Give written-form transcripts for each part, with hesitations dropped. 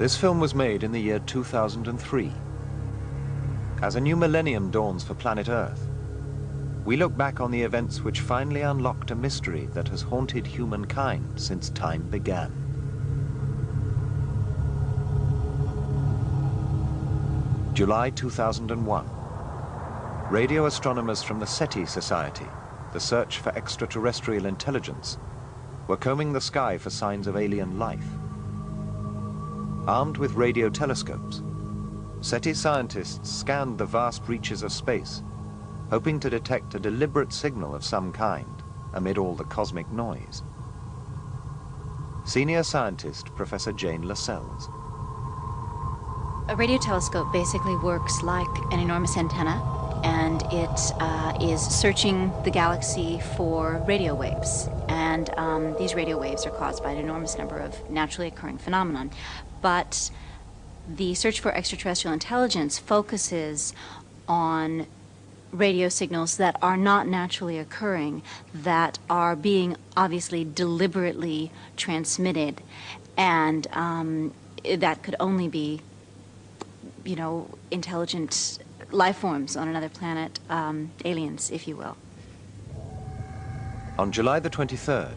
This film was made in the year 2003. As a new millennium dawns for planet Earth, we look back on the events which finally unlocked a mystery that has haunted humankind since time began. July 2001. Radio astronomers from the SETI Society, the Search for Extraterrestrial Intelligence, were combing the sky for signs of alien life. Armed with radio telescopes, SETI scientists scanned the vast reaches of space, hoping to detect a deliberate signal of some kind amid all the cosmic noise. Senior scientist Professor Jane Lascelles. A radio telescope basically works like an enormous antenna, and it is searching the galaxy for radio waves. And these radio waves are caused by an enormous number of naturally occurring phenomena. But the search for extraterrestrial intelligence focuses on radio signals that are not naturally occurring, that are being obviously deliberately transmitted, and that could only be, you know, intelligent life forms on another planet, aliens, if you will. On July the 23rd,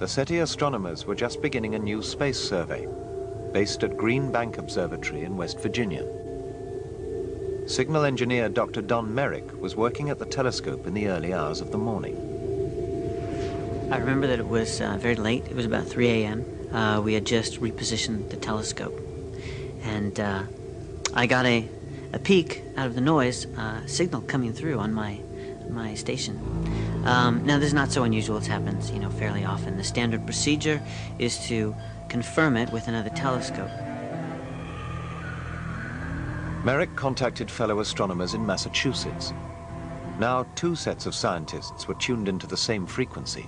the SETI astronomers were just beginning a new space survey based at Green Bank Observatory in West Virginia. Signal engineer Dr. Don Merrick was working at the telescope in the early hours of the morning. I remember that it was very late. It was about 3 a.m. We had just repositioned the telescope. And I got a peek out of the noise signal coming through on my station. Now, this is not so unusual. It happens, you know, fairly often. The standard procedure is to confirm it with another telescope. Merrick contacted fellow astronomers in Massachusetts. Now, two sets of scientists were tuned into the same frequency.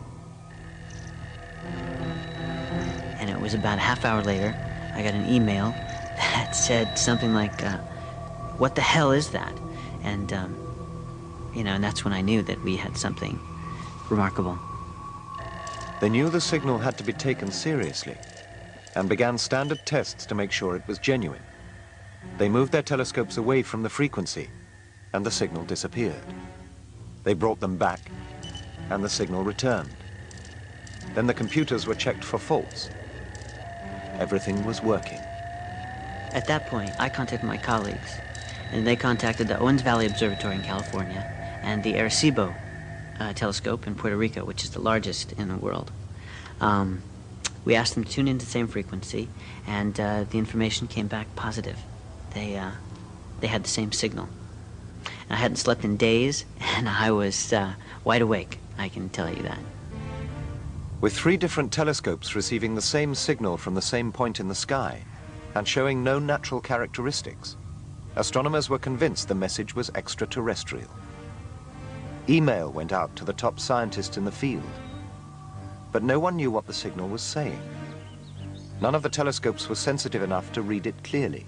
And it was about a half hour later, I got an email that said something like, what the hell is that? And, you know, and that's when I knew that we had something remarkable. They knew the signal had to be taken seriously and began standard tests to make sure it was genuine. They moved their telescopes away from the frequency, and the signal disappeared. They brought them back, and the signal returned. Then the computers were checked for faults. Everything was working. At that point, I contacted my colleagues, and they contacted the Owens Valley Observatory in California and the Arecibo telescope in Puerto Rico, which is the largest in the world. We asked them to tune into the same frequency, and the information came back positive. They had the same signal. And I hadn't slept in days, and I was wide awake, I can tell you that. With 3 different telescopes receiving the same signal from the same point in the sky and showing no natural characteristics, astronomers were convinced the message was extraterrestrial. Email went out to the top scientists in the field, but no one knew what the signal was saying. None of the telescopes were sensitive enough to read it clearly.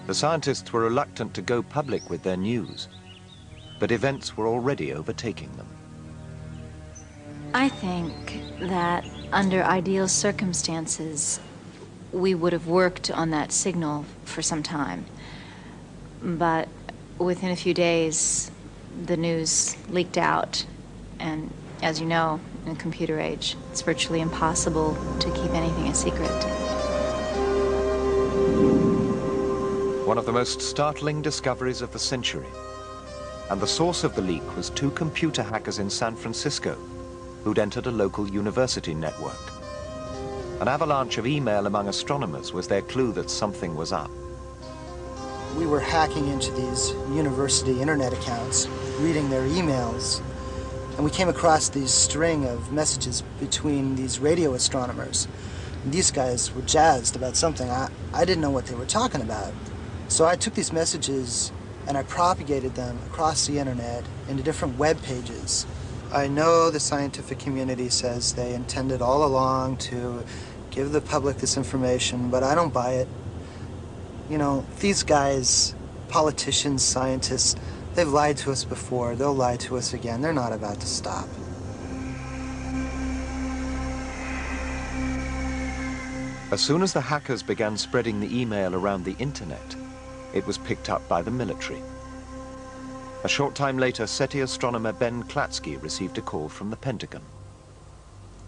The scientists were reluctant to go public with their news, but events were already overtaking them. I think that under ideal circumstances, we would have worked on that signal for some time. But within a few days, the news leaked out. And as you know, in the computer age, it's virtually impossible to keep anything a secret. One of the most startling discoveries of the century. And the source of the leak was 2 computer hackers in San Francisco who'd entered a local university network. An avalanche of email among astronomers was their clue that something was up. We were hacking into these university internet accounts, reading their emails, and we came across these string of messages between these radio astronomers. And these guys were jazzed about something. I didn't know what they were talking about. So I took these messages and I propagated them across the internet into different web pages. I know the scientific community says they intended all along to give the public this information, but I don't buy it. You know, these guys, politicians, scientists, they've lied to us before, they'll lie to us again. They're not about to stop. As soon as the hackers began spreading the email around the internet, it was picked up by the military. A short time later, SETI astronomer Ben Klatsky received a call from the Pentagon.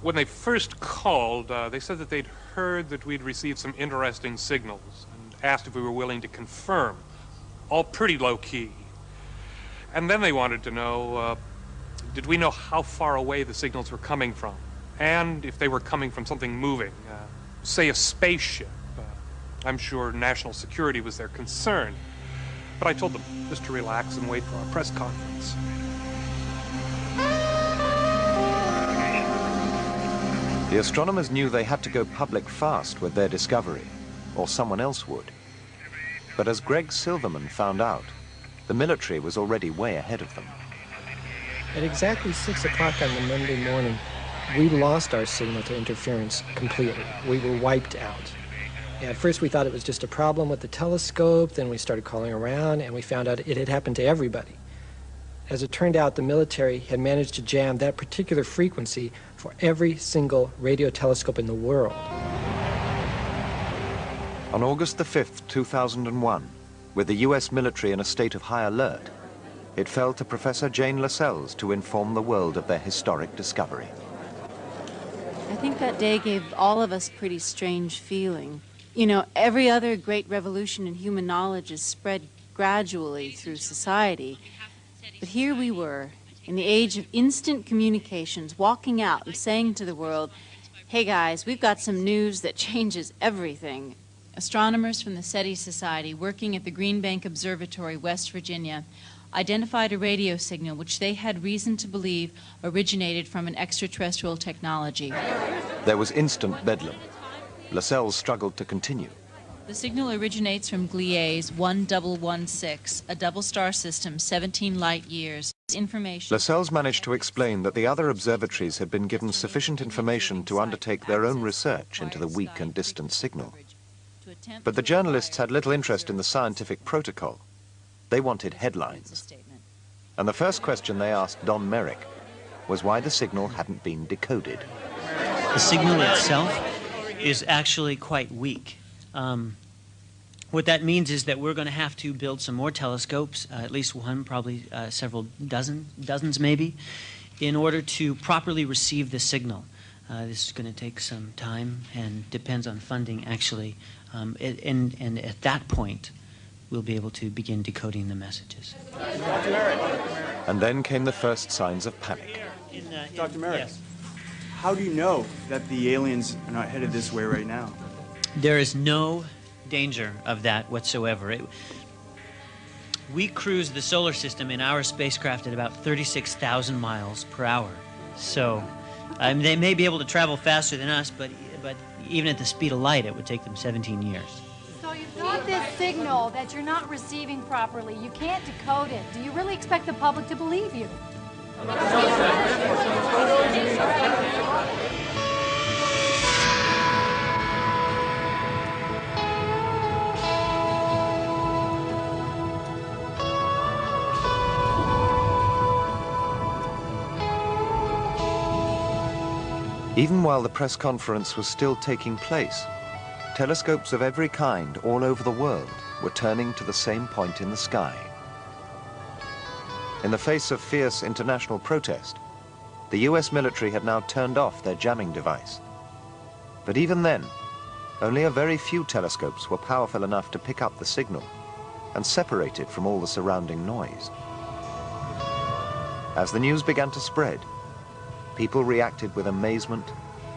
When they first called, they said that they'd heard that we'd received some interesting signals and asked if we were willing to confirm. All pretty low-key. And then they wanted to know, did we know how far away the signals were coming from? And if they were coming from something moving, say a spaceship. I'm sure national security was their concern. But I told them just to relax and wait for our press conference. The astronomers knew they had to go public fast with their discovery, or someone else would. But as Greg Silverman found out, the military was already way ahead of them. At exactly 6 o'clock on the Monday morning, we lost our signal to interference completely. We were wiped out. At first we thought it was just a problem with the telescope, then we started calling around and we found out it had happened to everybody. As it turned out, the military had managed to jam that particular frequency for every single radio telescope in the world. On August the 5th, 2001, with the US military in a state of high alert, it fell to Professor Jane Lascelles to inform the world of their historic discovery. I think that day gave all of us a pretty strange feeling. You know, every other great revolution in human knowledge is spread gradually through society. But here we were, in the age of instant communications, walking out and saying to the world, hey guys, we've got some news that changes everything. Astronomers from the SETI Society working at the Green Bank Observatory, West Virginia, identified a radio signal which they had reason to believe originated from an extraterrestrial technology. There was instant bedlam. Lascelles struggled to continue. The signal originates from Gliese 1116, a double star system 17 light years. Information. Lascelles managed to explain that the other observatories had been given sufficient information to undertake their own research into the weak and distant signal. But the journalists had little interest in the scientific protocol. They wanted headlines. And the first question they asked Don Merrick was why the signal hadn't been decoded. The signal itself is actually quite weak. What that means is that we're going to have to build some more telescopes, at least one, probably several dozens maybe, in order to properly receive the signal. This is going to take some time and depends on funding, actually. And at that point, we'll be able to begin decoding the messages. And then came the first signs of panic. Dr. Merrick, yes. How do you know that the aliens are not headed this way right now? There is no danger of that whatsoever. We cruise the solar system in our spacecraft at about 36,000 miles per hour. So they may be able to travel faster than us, but even at the speed of light, it would take them 17 years. So you've got this signal that you're not receiving properly. You can't decode it. Do you really expect the public to believe you? Even while the press conference was still taking place, telescopes of every kind all over the world were turning to the same point in the sky. In the face of fierce international protest, the US military had now turned off their jamming device. But even then, only a very few telescopes were powerful enough to pick up the signal and separate it from all the surrounding noise. As the news began to spread, people reacted with amazement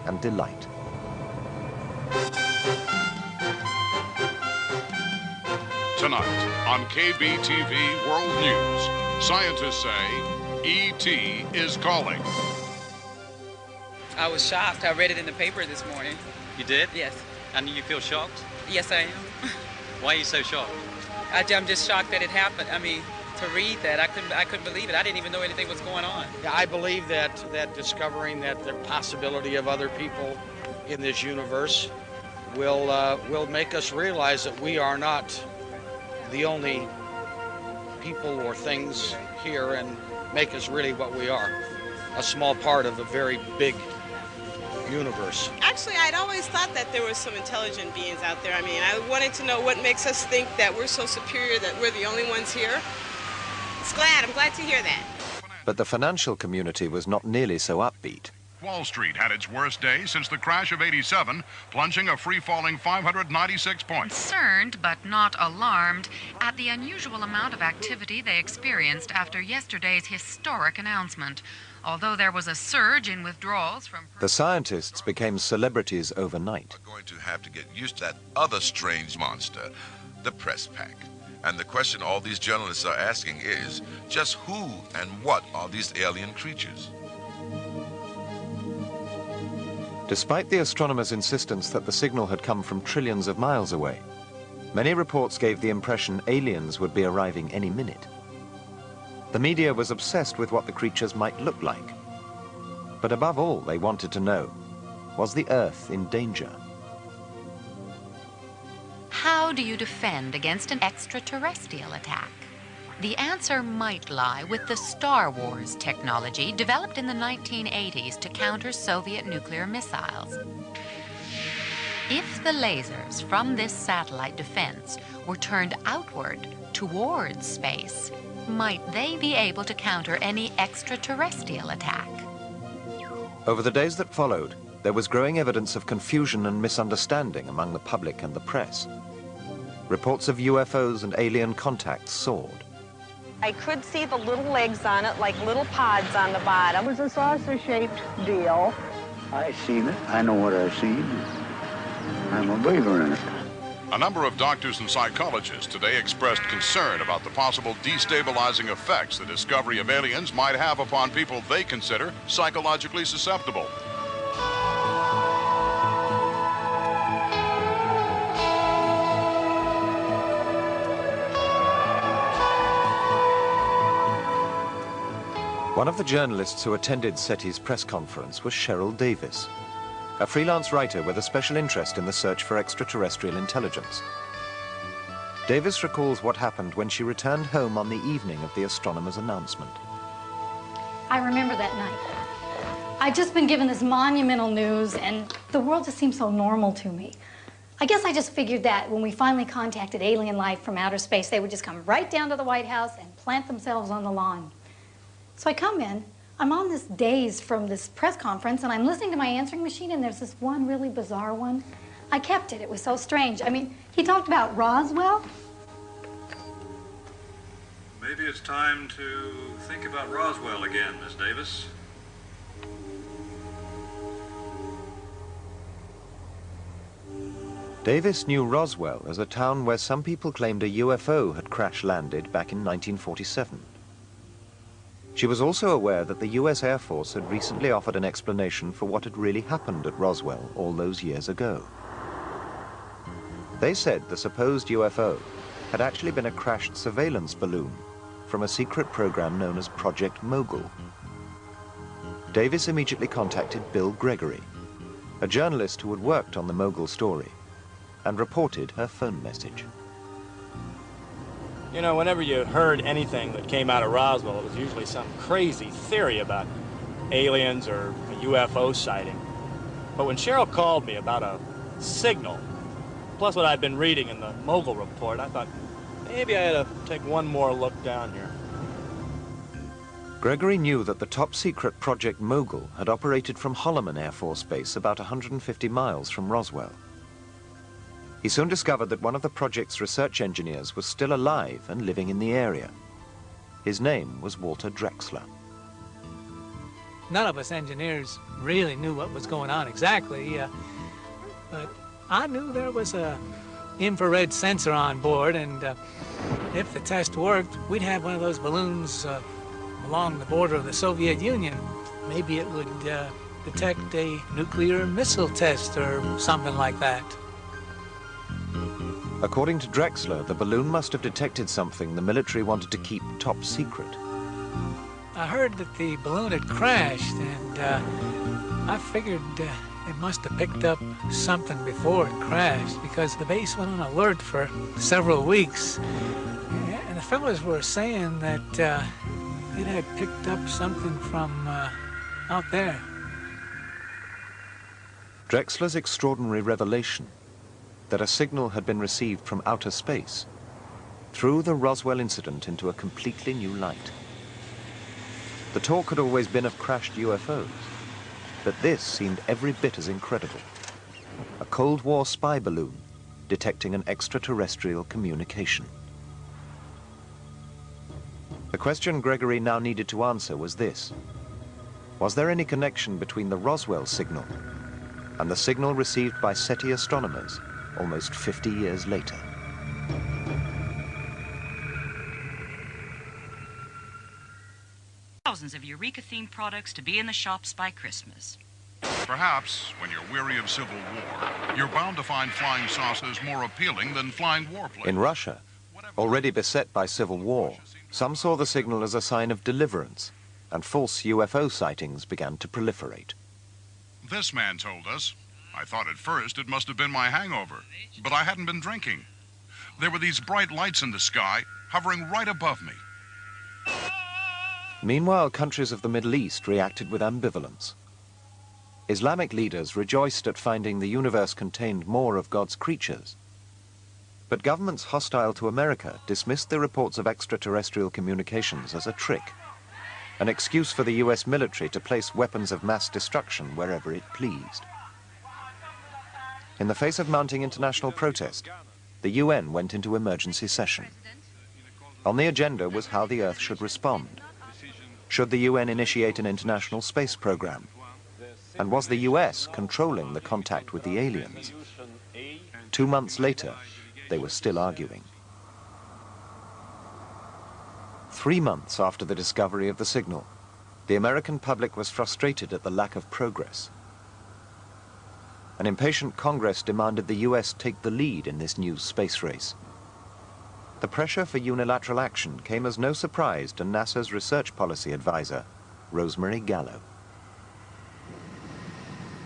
and delight. Tonight on KBTV World News, scientists say E.T. is calling. I was shocked. I read it in the paper this morning. You did? Yes. And you feel shocked? Yes, I am. Why are you so shocked? I'm just shocked that it happened. I mean, to read that, I couldn't believe it. I didn't even know anything was going on. Yeah, I believe that discovering that the possibility of other people in this universe will make us realize that we are not the only people or things here, and make us really what we are, a small part of a very big universe. Actually, I'd always thought that there were some intelligent beings out there. I mean, I wanted to know what makes us think that we're so superior that we're the only ones here. I'm glad to hear that. But the financial community was not nearly so upbeat. Wall Street had its worst day since the crash of '87, plunging a free-falling 596 points. Concerned but not alarmed at the unusual amount of activity they experienced after yesterday's historic announcement. Although there was a surge in withdrawals from... The scientists became celebrities overnight. We're going to have to get used to that other strange monster, the press pack. And the question all these journalists are asking is, just who and what are these alien creatures? Despite the astronomers' insistence that the signal had come from trillions of miles away, many reports gave the impression aliens would be arriving any minute. The media was obsessed with what the creatures might look like. But above all, they wanted to know, was the Earth in danger? How do you defend against an extraterrestrial attack? The answer might lie with the Star Wars technology developed in the 1980s to counter Soviet nuclear missiles. If the lasers from this satellite defense were turned outward towards space, might they be able to counter any extraterrestrial attack? Over the days that followed, there was growing evidence of confusion and misunderstanding among the public and the press. Reports of UFOs and alien contacts soared. I could see the little legs on it, like little pods on the bottom. It was a saucer-shaped deal. I've seen it. I know what I've seen. I'm a believer in it. A number of doctors and psychologists today expressed concern about the possible destabilizing effects the discovery of aliens might have upon people they consider psychologically susceptible. One of the journalists who attended SETI's press conference was Cheryl Davis, a freelance writer with a special interest in the search for extraterrestrial intelligence. Davis recalls what happened when she returned home on the evening of the astronomer's announcement. I remember that night. I'd just been given this monumental news, and the world just seemed so normal to me. I guess I just figured that when we finally contacted alien life from outer space, they would just come right down to the White House and plant themselves on the lawn. So I come in, I'm on this daze from this press conference, and I'm listening to my answering machine, and there's this one really bizarre one. I kept it. It was so strange. I mean, he talked about Roswell. Maybe it's time to think about Roswell again, Miss Davis. Davis knew Roswell as a town where some people claimed a UFO had crash-landed back in 1947. She was also aware that the US Air Force had recently offered an explanation for what had really happened at Roswell all those years ago. They said the supposed UFO had actually been a crashed surveillance balloon from a secret program known as Project Mogul. Davis immediately contacted Bill Gregory, a journalist who had worked on the Mogul story, and reported her phone message. You know, whenever you heard anything that came out of Roswell, it was usually some crazy theory about aliens or a UFO sighting. But when Cheryl called me about a signal, plus what I'd been reading in the Mogul report, I thought maybe I had to take one more look down here. Gregory knew that the top-secret Project Mogul had operated from Holloman Air Force Base about 150 miles from Roswell. He soon discovered that one of the project's research engineers was still alive and living in the area. His name was Walter Drexler. None of us engineers really knew what was going on exactly, but I knew there was a infrared sensor on board, and if the test worked, we'd have one of those balloons along the border of the Soviet Union. Maybe it would detect a nuclear missile test or something like that. According to Drexler, the balloon must have detected something the military wanted to keep top secret. I heard that the balloon had crashed, and I figured it must have picked up something before it crashed, because the base went on alert for several weeks. And the fellows were saying that it had picked up something from out there. Drexler's extraordinary revelation that a signal had been received from outer space threw the Roswell incident into a completely new light. The talk had always been of crashed UFOs, but this seemed every bit as incredible. A Cold War spy balloon detecting an extraterrestrial communication. The question Gregory now needed to answer was this: was there any connection between the Roswell signal and the signal received by SETI astronomers almost 50 years later? Thousands of Eureka-themed products to be in the shops by Christmas. Perhaps, when you're weary of civil war, you're bound to find flying saucers more appealing than flying warplanes. In Russia, already beset by civil war, some saw the signal as a sign of deliverance, and false UFO sightings began to proliferate. This man told us, I thought at first it must have been my hangover, but I hadn't been drinking. There were these bright lights in the sky, hovering right above me. Meanwhile, countries of the Middle East reacted with ambivalence. Islamic leaders rejoiced at finding the universe contained more of God's creatures. But governments hostile to America dismissed the reports of extraterrestrial communications as a trick, an excuse for the US military to place weapons of mass destruction wherever it pleased. In the face of mounting international protest, the UN went into emergency session. On the agenda was how the Earth should respond. Should the UN initiate an international space program? And was the US controlling the contact with the aliens? 2 months later, they were still arguing. 3 months after the discovery of the signal, the American public was frustrated at the lack of progress. An impatient Congress demanded the US take the lead in this new space race. The pressure for unilateral action came as no surprise to NASA's research policy advisor, Rosemary Gallo.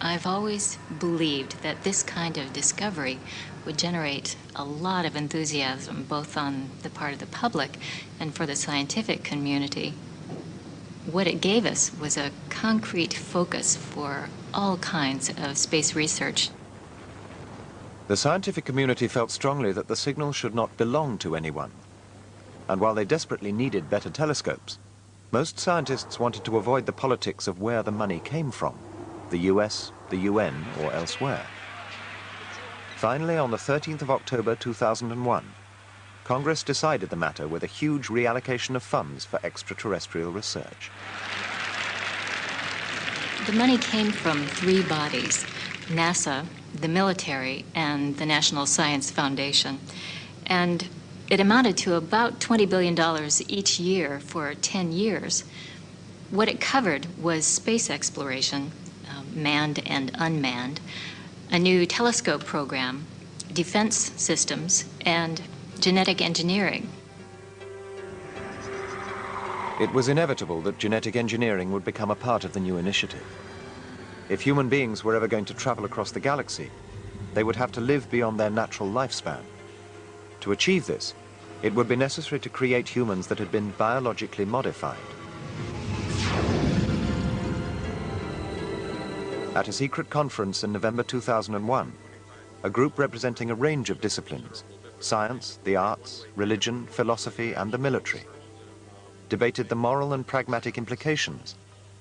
I've always believed that this kind of discovery would generate a lot of enthusiasm, both on the part of the public and for the scientific community. What it gave us was a concrete focus for all kinds of space research. The scientific community felt strongly that the signal should not belong to anyone. And while they desperately needed better telescopes, most scientists wanted to avoid the politics of where the money came from, the US, the UN, or elsewhere. Finally, on the 13th of October 2001, Congress decided the matter with a huge reallocation of funds for extraterrestrial research. The money came from 3 bodies: NASA, the military, and the National Science Foundation. And it amounted to about $20 billion each year for 10 years. What it covered was space exploration, manned and unmanned, a new telescope program, defense systems, and genetic engineering. It was inevitable that genetic engineering would become a part of the new initiative. If human beings were ever going to travel across the galaxy, they would have to live beyond their natural lifespan. To achieve this, it would be necessary to create humans that had been biologically modified. At a secret conference in November 2001, a group representing a range of disciplines, science, the arts, religion, philosophy, and the military, debated the moral and pragmatic implications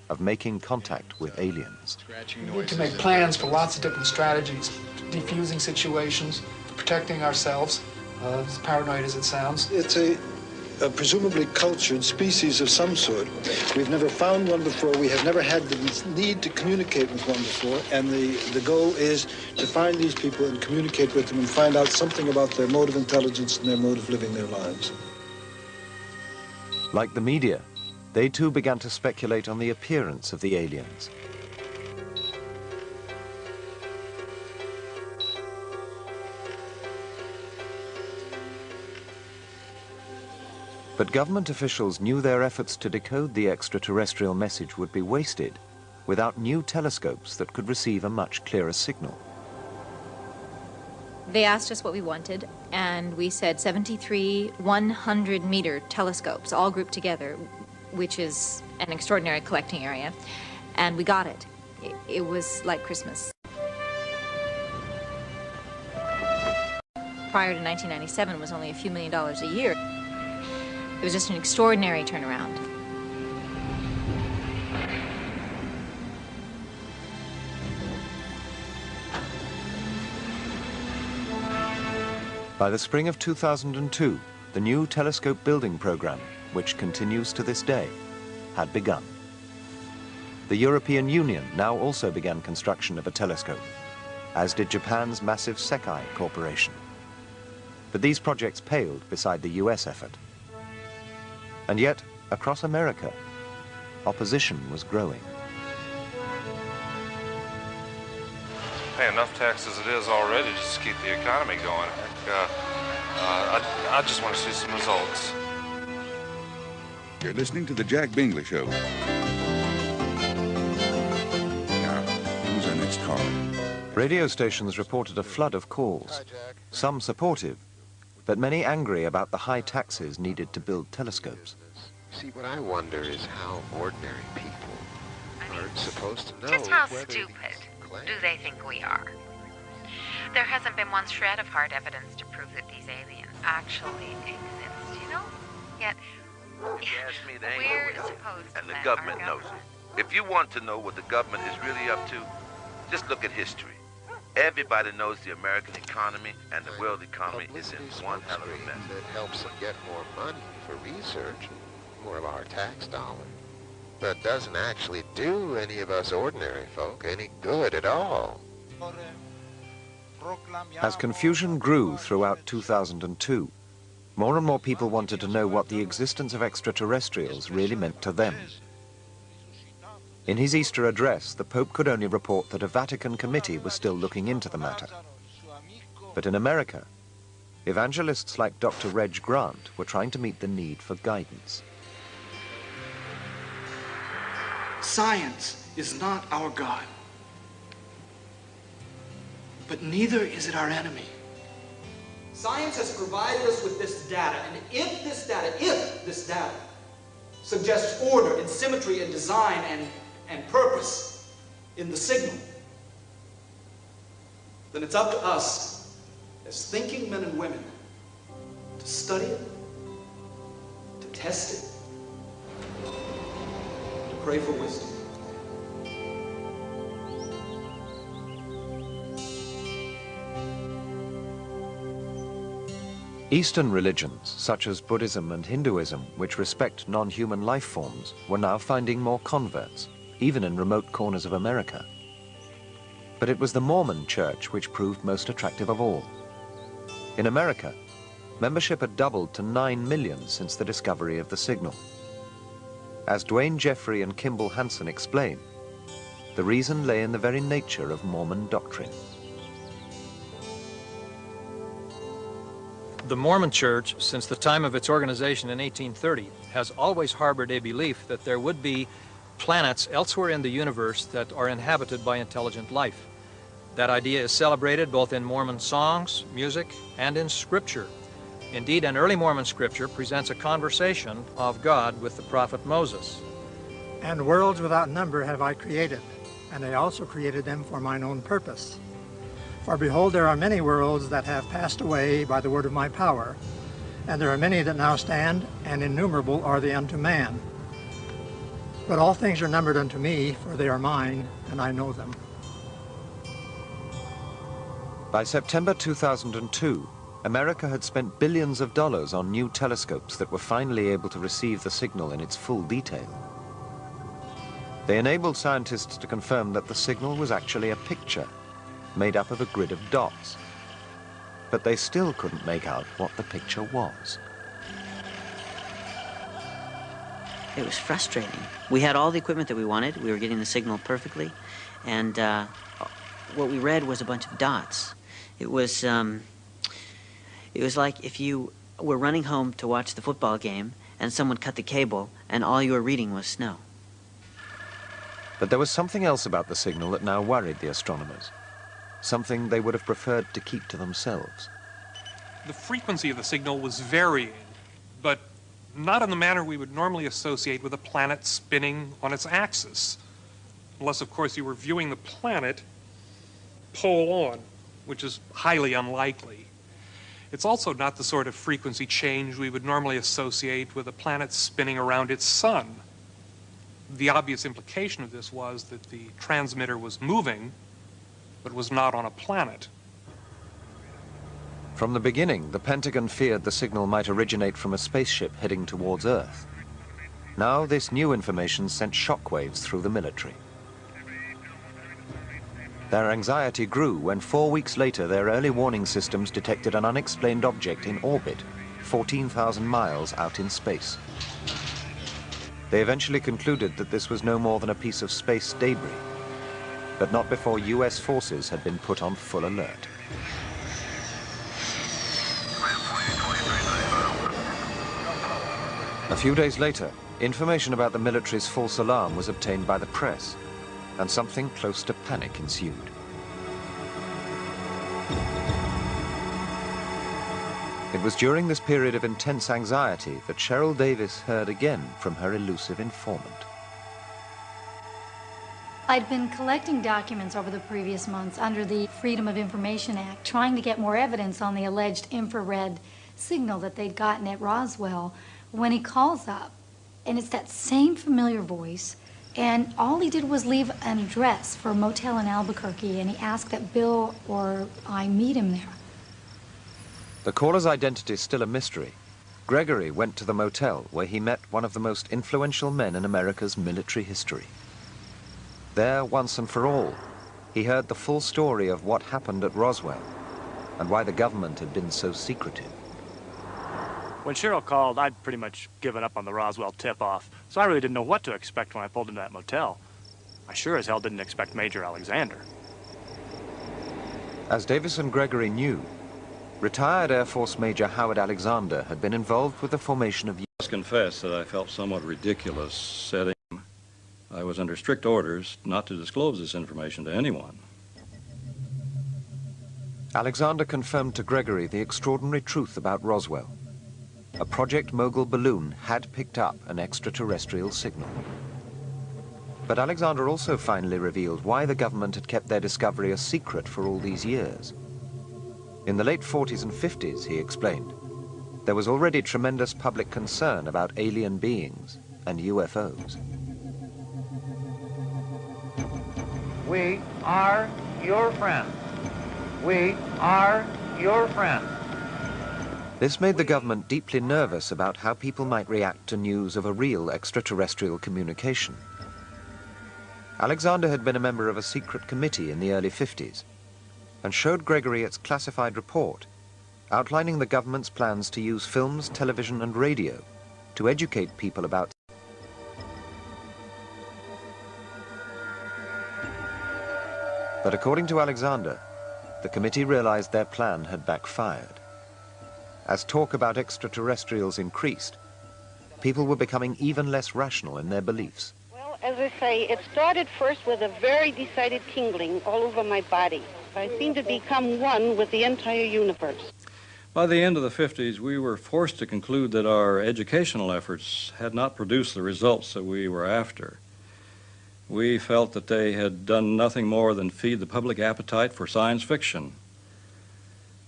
of making contact with aliens. We need to make plans for lots of different strategies, defusing situations, protecting ourselves, as paranoid as it sounds. It's a presumably cultured species of some sort. We've never found one before. We have never had the need to communicate with one before. And the goal is to find these people and communicate with them and find out something about their mode of intelligence and their mode of living their lives. Like the media, they too began to speculate on the appearance of the aliens. But government officials knew their efforts to decode the extraterrestrial message would be wasted without new telescopes that could receive a much clearer signal. They asked us what we wanted, and we said 73 100-meter telescopes, all grouped together, which is an extraordinary collecting area, and we got it. It was like Christmas. prior to 1997 was only a few $1 million a year. It was just an extraordinary turnaround. By the spring of 2002, the new telescope building program, which continues to this day, had begun. The European Union now also began construction of a telescope, as did Japan's massive Sekai Corporation. But these projects paled beside the US effort. And yet, across America, opposition was growing. Pay enough tax as it is already just to keep the economy going. I just want to see some results. You're listening to the Jack Bingley Show. Now, who's our next caller? Radio stations reported a flood of calls, some supportive, but many angry about the high taxes needed to build telescopes. See, what I wonder is how ordinary people are supposed to know. Just how stupid do they think we are? There hasn't been one shred of hard evidence to prove that these aliens actually exist, you know? Yet, we're supposed to and the let government our knows it. If you want to know what the government is really up to, just look at history. Everybody knows the American economy and the world economy is in one hell of a mess. That helps them get more money for research, more of our tax dollars. But doesn't actually do any of us ordinary folk any good at all. As confusion grew throughout 2002, more and more people wanted to know what the existence of extraterrestrials really meant to them. In his Easter address, the Pope could only report that a Vatican committee was still looking into the matter. But in America, evangelists like Dr. Reg Grant were trying to meet the need for guidance. Science is not our God, but neither is it our enemy. Science has provided us with this data, and if this data suggests order and symmetry and design and purpose in the signal, then it's up to us as thinking men and women to study it, to test it, to pray for wisdom. Eastern religions, such as Buddhism and Hinduism, which respect non-human life forms, were now finding more converts, even in remote corners of America. But it was the Mormon church which proved most attractive of all. In America, membership had doubled to 9 million since the discovery of the signal. As Dwayne Jeffrey and Kimball Hansen explain, the reason lay in the very nature of Mormon doctrine. The Mormon Church, since the time of its organization in 1830, has always harbored a belief that there would be planets elsewhere in the universe that are inhabited by intelligent life. That idea is celebrated both in Mormon songs, music, and in Scripture. Indeed, an early Mormon scripture presents a conversation of God with the prophet Moses. And worlds without number have I created, and I also created them for mine own purpose. For behold, there are many worlds that have passed away by the word of my power, and there are many that now stand, and innumerable are they unto man. But all things are numbered unto me, for they are mine, and I know them. By September 2002, America had spent billions of dollars on new telescopes that were finally able to receive the signal in its full detail. They enabled scientists to confirm that the signal was actually a picture made up of a grid of dots. But they still couldn't make out what the picture was. It was frustrating. We had all the equipment that we wanted. We were getting the signal perfectly. And what we read was a bunch of dots. It was like if you were running home to watch the football game and someone cut the cable and all you were reading was snow. But there was something else about the signal that now worried the astronomers. Something they would have preferred to keep to themselves. The frequency of the signal was varying, but not in the manner we would normally associate with a planet spinning on its axis. Unless, of course, you were viewing the planet pole on, which is highly unlikely. It's also not the sort of frequency change we would normally associate with a planet spinning around its sun. The obvious implication of this was that the transmitter was moving, but was not on a planet. From the beginning, the Pentagon feared the signal might originate from a spaceship heading towards Earth. Now, this new information sent shockwaves through the military. Their anxiety grew when 4 weeks later their early warning systems detected an unexplained object in orbit, 14,000 miles out in space. They eventually concluded that this was no more than a piece of space debris, but not before US forces had been put on full alert. A few days later, information about the military's false alarm was obtained by the press, and something close to panic ensued. It was during this period of intense anxiety that Cheryl Davis heard again from her elusive informant. I'd been collecting documents over the previous months under the Freedom of Information Act, trying to get more evidence on the alleged infrared signal that they'd gotten at Roswell, when he calls up, and it's that same familiar voice, and all he did was leave an address for a motel in Albuquerque, and he asked that Bill or I meet him there. The caller's identity is still a mystery. Gregory went to the motel where he met one of the most influential men in America's military history. There, once and for all, he heard the full story of what happened at Roswell and why the government had been so secretive. When Cheryl called, I'd pretty much given up on the Roswell tip-off, so I really didn't know what to expect when I pulled into that motel. I sure as hell didn't expect Major Alexander. As Davis and Gregory knew, retired Air Force Major Howard Alexander had been involved with the formation of... I must confess that I felt somewhat ridiculous setting. I was under strict orders not to disclose this information to anyone. Alexander confirmed to Gregory the extraordinary truth about Roswell. A Project Mogul balloon had picked up an extraterrestrial signal. But Alexander also finally revealed why the government had kept their discovery a secret for all these years. In the late 40s and 50s, he explained, there was already tremendous public concern about alien beings and UFOs. We are your friends. We are your friends. This made the government deeply nervous about how people might react to news of a real extraterrestrial communication. Alexander had been a member of a secret committee in the early 50s and showed Gregory its classified report outlining the government's plans to use films, television, and radio to educate people about. But according to Alexander, the committee realized their plan had backfired. As talk about extraterrestrials increased, people were becoming even less rational in their beliefs. Well, as I say, it started first with a very decided tingling all over my body. I seemed to become one with the entire universe. By the end of the 50s, we were forced to conclude that our educational efforts had not produced the results that we were after. We felt that they had done nothing more than feed the public appetite for science fiction.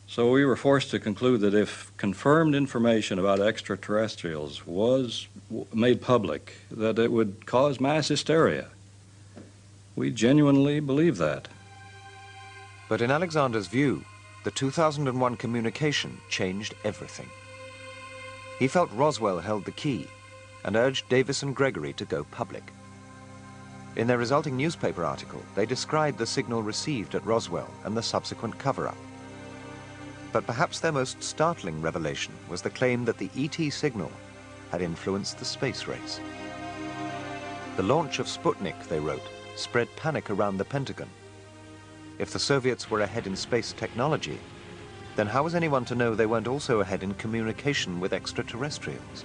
So we were forced to conclude that if confirmed information about extraterrestrials was made public, that it would cause mass hysteria. We genuinely believe that. But in Alexander's view, the 2001 communication changed everything. He felt Roswell held the key and urged Davis and Gregory to go public. In their resulting newspaper article, they described the signal received at Roswell and the subsequent cover-up. But perhaps their most startling revelation was the claim that the ET signal had influenced the space race. The launch of Sputnik, they wrote, spread panic around the Pentagon. If the Soviets were ahead in space technology, then how was anyone to know they weren't also ahead in communication with extraterrestrials?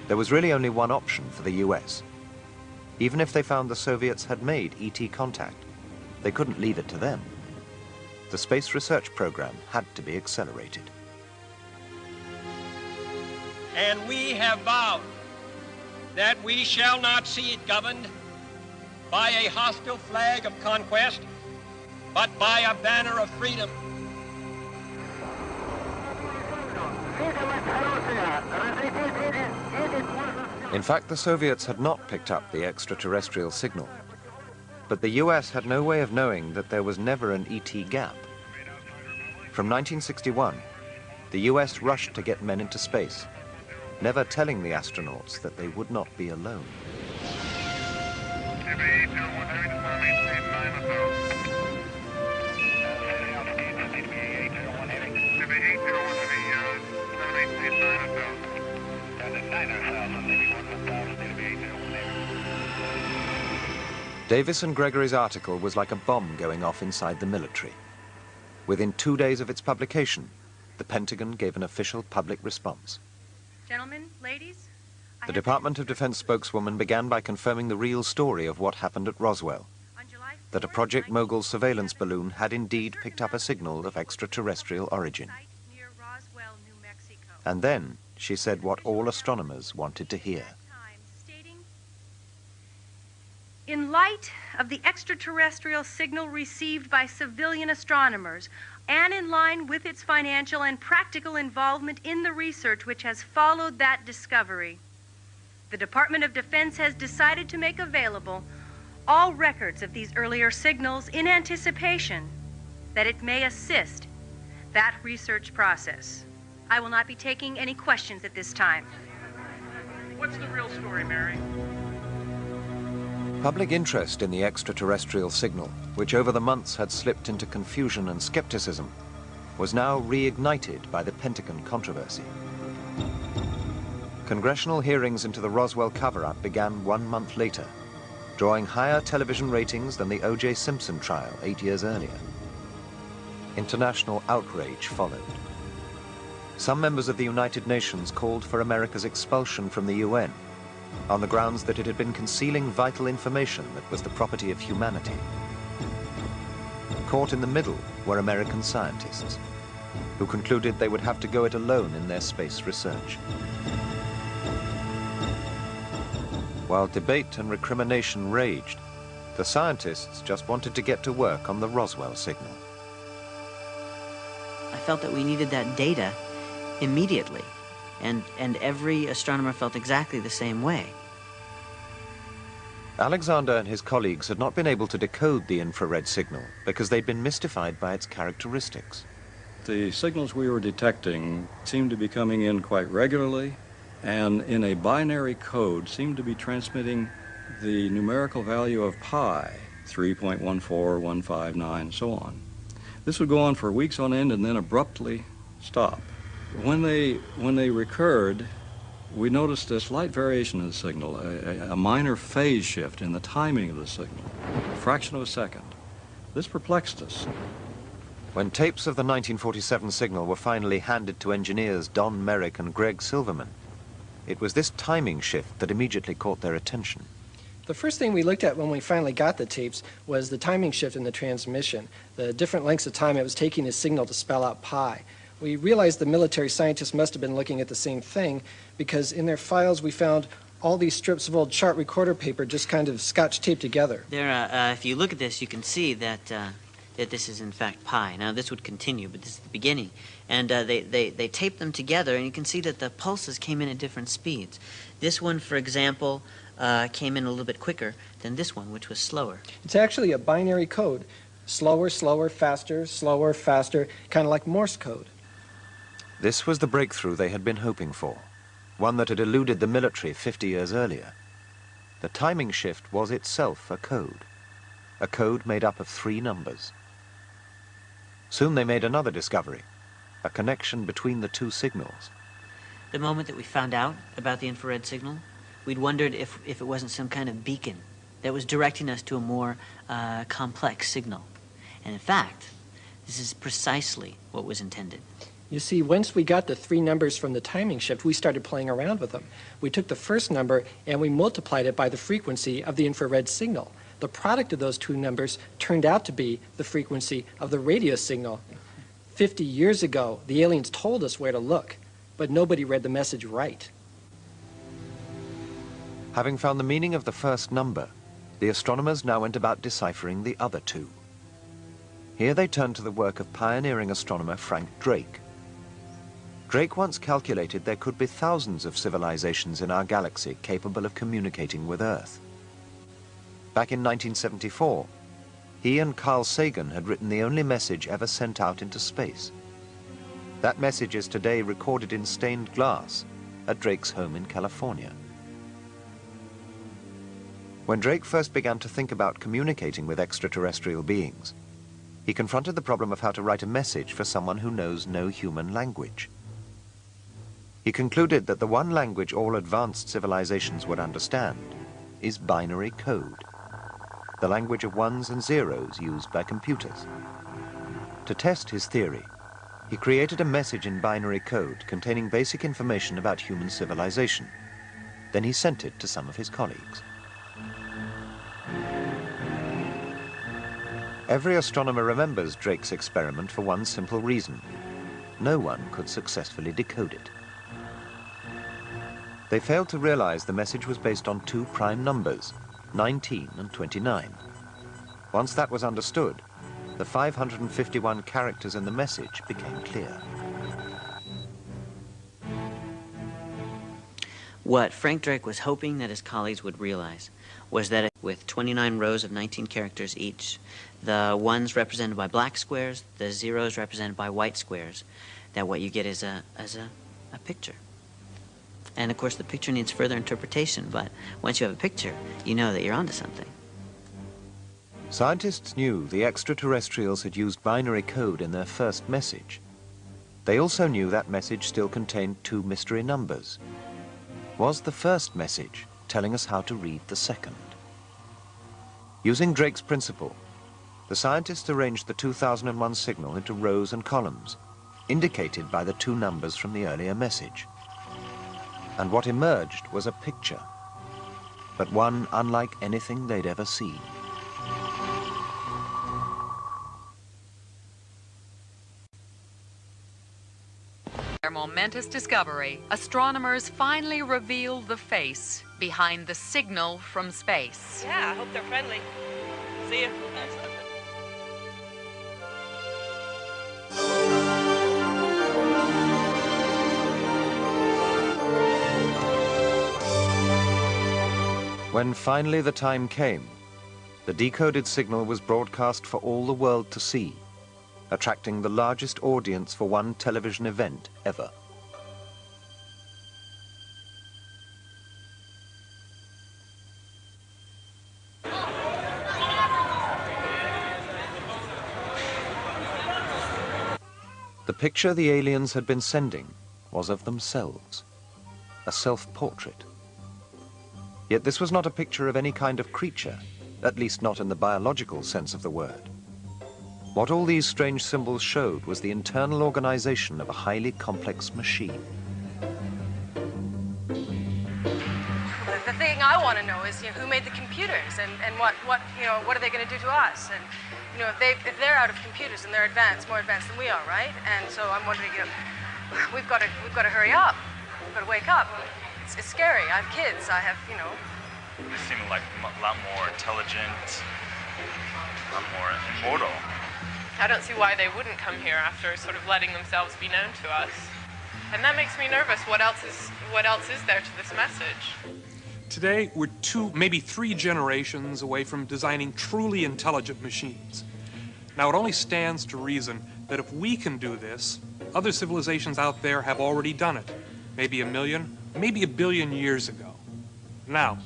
There was really only one option for the US. Even if they found the Soviets had made ET contact, they couldn't leave it to them. The space research program had to be accelerated. And we have vowed that we shall not see it governed by a hostile flag of conquest, but by a banner of freedom. In fact, the Soviets had not picked up the extraterrestrial signal. But the US had no way of knowing that there was never an ET gap. From 1961, the US rushed to get men into space, never telling the astronauts that they would not be alone. Davis and Gregory's article was like a bomb going off inside the military. Within 2 days of its publication, the Pentagon gave an official public response. Gentlemen, ladies, The Department of Defense spokeswoman began by confirming the real story of what happened at Roswell, that a Project Mogul surveillance balloon had indeed picked up a signal of extraterrestrial origin. And then she said what all astronomers wanted to hear. in light of the extraterrestrial signal received by civilian astronomers, and in line with its financial and practical involvement in the research which has followed that discovery, the Department of Defense has decided to make available all records of these earlier signals in anticipation that it may assist that research process. I will not be taking any questions at this time. What's the real story, Mary? Public interest in the extraterrestrial signal, which over the months had slipped into confusion and skepticism, was now reignited by the Pentagon controversy. Congressional hearings into the Roswell cover-up began 1 month later, drawing higher television ratings than the O.J. Simpson trial 8 years earlier. International outrage followed. Some members of the United Nations called for America's expulsion from the UN on the grounds that it had been concealing vital information that was the property of humanity. Caught in the middle were American scientists, who concluded they would have to go it alone in their space research. While debate and recrimination raged, the scientists just wanted to get to work on the Roswell signal. I felt that we needed that data immediately, and every astronomer felt exactly the same way. Alexander and his colleagues had not been able to decode the infrared signal because they'd been mystified by its characteristics. The signals we were detecting seemed to be coming in quite regularly, and in a binary code seemed to be transmitting the numerical value of pi, 3.14159, so on. This would go on for weeks on end and then abruptly stop. When they recurred, we noticed a slight variation in the signal, a minor phase shift in the timing of the signal, a fraction of a second. This perplexed us. When tapes of the 1947 signal were finally handed to engineers Don Merrick and Greg Silverman, it was this timing shift that immediately caught their attention. The first thing we looked at when we finally got the tapes was the timing shift in the transmission, the different lengths of time it was taking the signal to spell out pi. We realized the military scientists must have been looking at the same thing, because in their files we found all these strips of old chart recorder paper just kind of scotch taped together. There, if you look at this, you can see that that this is in fact pi. Now this would continue, but this is the beginning. And they taped them together, and you can see that the pulses came in at different speeds. This one, for example, came in a little bit quicker than this one, which was slower. It's actually a binary code. Slower, slower, faster, slower, faster, kind of like Morse code. This was the breakthrough they had been hoping for, one that had eluded the military 50 years earlier. The timing shift was itself a code made up of 3 numbers. Soon they made another discovery, a connection between the 2 signals. The moment that we found out about the infrared signal, we'd wondered if it wasn't some kind of beacon that was directing us to a more complex signal. And in fact, this is precisely what was intended. You see, once we got the 3 numbers from the timing shift, we started playing around with them. We took the first number and we multiplied it by the frequency of the infrared signal. The product of those 2 numbers turned out to be the frequency of the radio signal. 50 years ago, the aliens told us where to look, but nobody read the message right. Having found the meaning of the first number, the astronomers now went about deciphering the other 2. Here they turned to the work of pioneering astronomer Frank Drake. Drake once calculated there could be thousands of civilizations in our galaxy capable of communicating with Earth. Back in 1974, he and Carl Sagan had written the only message ever sent out into space. That message is today recorded in stained glass at Drake's home in California. When Drake first began to think about communicating with extraterrestrial beings, he confronted the problem of how to write a message for someone who knows no human language. He concluded that the one language all advanced civilizations would understand is binary code, the language of ones and zeros used by computers. To test his theory, he created a message in binary code containing basic information about human civilization. Then he sent it to some of his colleagues. Every astronomer remembers Drake's experiment for one simple reason. No one could successfully decode it. They failed to realize the message was based on two prime numbers, 19 and 29. Once that was understood, the 551 characters in the message became clear. What Frank Drake was hoping that his colleagues would realize was that with 29 rows of 19 characters each, the ones represented by black squares, the zeros represented by white squares, that what you get is a picture. And of course the picture needs further interpretation, but once you have a picture, you know that you're onto something. Scientists knew the extraterrestrials had used binary code in their first message. They also knew that message still contained two mystery numbers. Was the first message telling us how to read the second? Using Drake's principle, the scientists arranged the 2001 signal into rows and columns, indicated by the two numbers from the earlier message. And what emerged was a picture, but one unlike anything they'd ever seen. Their momentous discovery, astronomers finally revealed the face behind the signal from space. Yeah, I hope they're friendly. See ya. When finally the time came, the decoded signal was broadcast for all the world to see, attracting the largest audience for one television event ever. The picture the aliens had been sending was of themselves, a self-portrait. Yet this was not a picture of any kind of creature, at least not in the biological sense of the word. What all these strange symbols showed was the internal organization of a highly complex machine. The thing I want to know is, who made the computers and what are they going to do to us? And, if they're out of computers and they're more advanced than we are, right? And so I'm wondering, we've got to hurry up. We've got to wake up. It's scary. I have kids. I have, They seem like a lot more intelligent, a lot more immortal. I don't see why they wouldn't come here after sort of letting themselves be known to us. And that makes me nervous. What else is there to this message? Today, we're 2, maybe 3 generations away from designing truly intelligent machines. Now, it only stands to reason that if we can do this, other civilizations out there have already done it. Maybe 1 million, maybe 1 billion years ago. Now,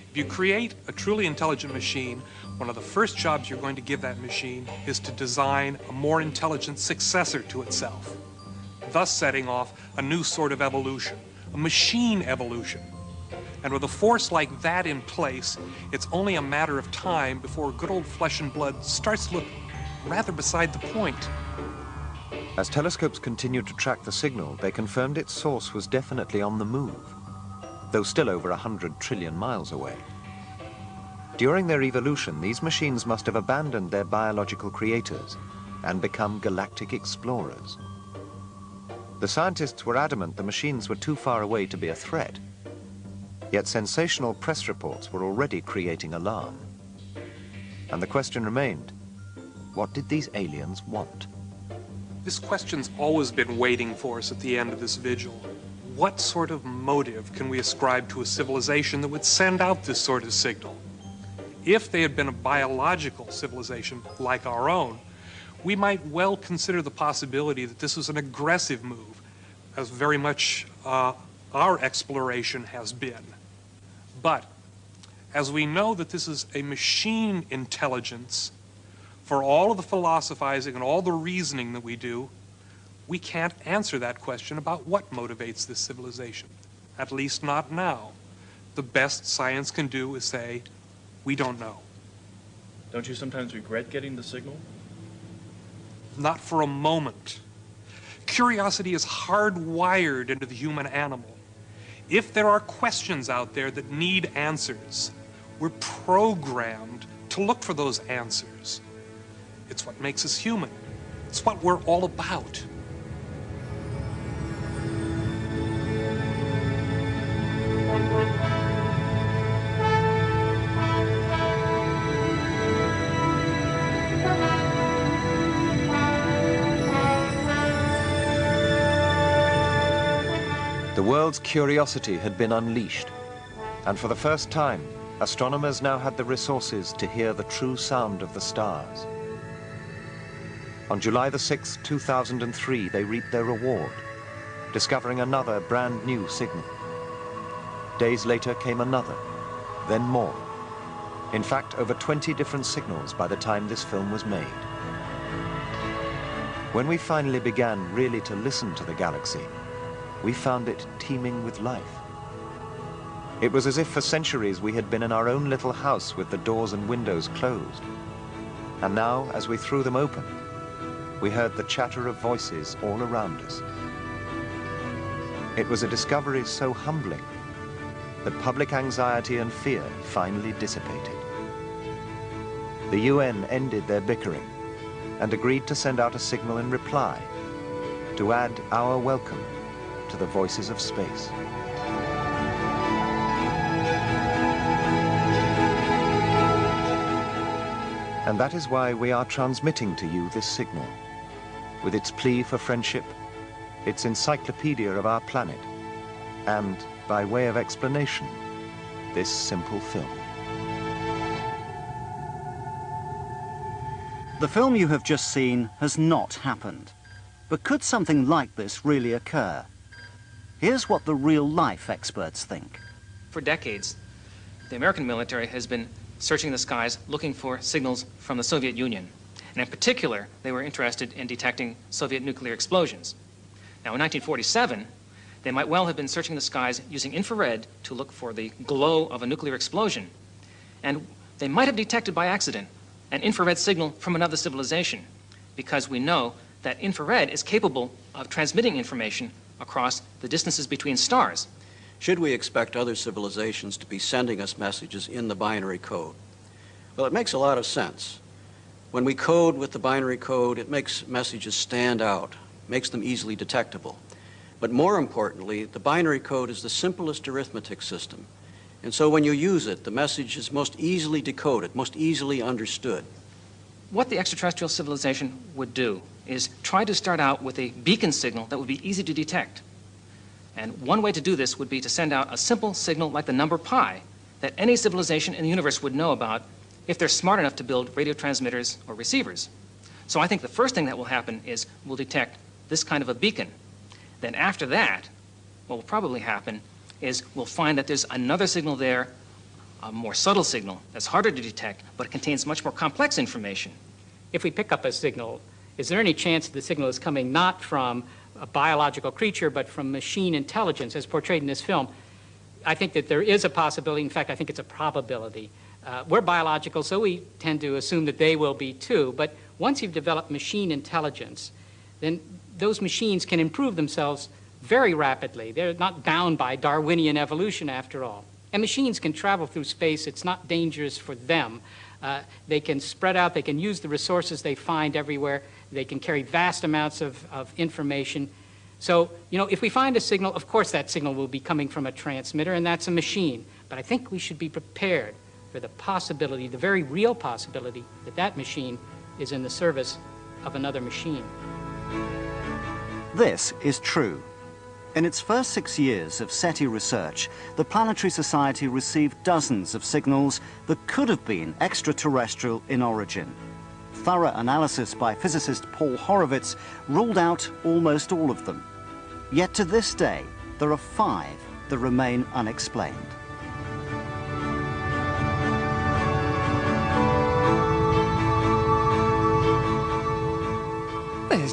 if you create a truly intelligent machine, one of the first jobs you're going to give that machine is to design a more intelligent successor to itself, thus setting off a new sort of evolution, a machine evolution. And with a force like that in place, it's only a matter of time before good old flesh and blood starts to look rather beside the point. As telescopes continued to track the signal, they confirmed its source was definitely on the move, though still over 100 trillion miles away. During their evolution, these machines must have abandoned their biological creators and become galactic explorers. The scientists were adamant the machines were too far away to be a threat, yet sensational press reports were already creating alarm. And the question remained, what did these aliens want? This question's always been waiting for us at the end of this vigil. What sort of motive can we ascribe to a civilization that would send out this sort of signal? If they had been a biological civilization like our own, we might well consider the possibility that this was an aggressive move, as very much our exploration has been. But as we know that this is a machine intelligence, for all of the philosophizing and all the reasoning that we do, we can't answer that question about what motivates this civilization, at least not now. The best science can do is say, we don't know. Don't you sometimes regret getting the signal? Not for a moment. Curiosity is hardwired into the human animal. If there are questions out there that need answers, we're programmed to look for those answers. It's what makes us human. It's what we're all about. The world's curiosity had been unleashed, and for the first time, astronomers now had the resources to hear the true sound of the stars. On July the 6th, 2003, they reaped their reward, discovering another brand new signal. Days later came another, then more. In fact, over 20 different signals by the time this film was made. When we finally began really to listen to the galaxy, we found it teeming with life. It was as if for centuries we had been in our own little house with the doors and windows closed. And now, as we threw them open, we heard the chatter of voices all around us. It was a discovery so humbling that public anxiety and fear finally dissipated. The UN ended their bickering and agreed to send out a signal in reply to add our welcome to the voices of space. And that is why we are transmitting to you this signal, with its plea for friendship, its encyclopedia of our planet, and, by way of explanation, this simple film. The film you have just seen has not happened. But could something like this really occur? Here's what the real-life experts think. For decades, the American military has been searching the skies looking for signals from the Soviet Union. And in particular, they were interested in detecting Soviet nuclear explosions. Now, in 1947, they might well have been searching the skies using infrared to look for the glow of a nuclear explosion. And they might have detected by accident an infrared signal from another civilization, because we know that infrared is capable of transmitting information across the distances between stars. Should we expect other civilizations to be sending us messages in the binary code? Well, it makes a lot of sense. When we code with the binary code, it makes messages stand out, makes them easily detectable. But more importantly, the binary code is the simplest arithmetic system. And so when you use it, the message is most easily decoded, most easily understood. What the extraterrestrial civilization would do is try to start out with a beacon signal that would be easy to detect. And one way to do this would be to send out a simple signal like the number pi that any civilization in the universe would know about if they're smart enough to build radio transmitters or receivers. So I think the first thing that will happen is we'll detect this kind of a beacon. Then after that, what will probably happen is we'll find that there's another signal there, a more subtle signal that's harder to detect, but it contains much more complex information. If we pick up a signal, is there any chance the signal is coming not from a biological creature, but from machine intelligence as portrayed in this film? I think that there is a possibility. In fact, I think it's a probability. We're biological, so we tend to assume that they will be too. But once you've developed machine intelligence, then those machines can improve themselves very rapidly. They're not bound by Darwinian evolution, after all. And machines can travel through space. It's not dangerous for them. They can spread out. They can use the resources they find everywhere. They can carry vast amounts of information. So, you know, if we find a signal, of course that signal will be coming from a transmitter, and that's a machine. But I think we should be prepared for the possibility, the very real possibility, that that machine is in the service of another machine. This is true. In its first 6 years of SETI research, the Planetary Society received dozens of signals that could have been extraterrestrial in origin. Thorough analysis by physicist Paul Horowitz ruled out almost all of them. Yet to this day, there are 5 that remain unexplained.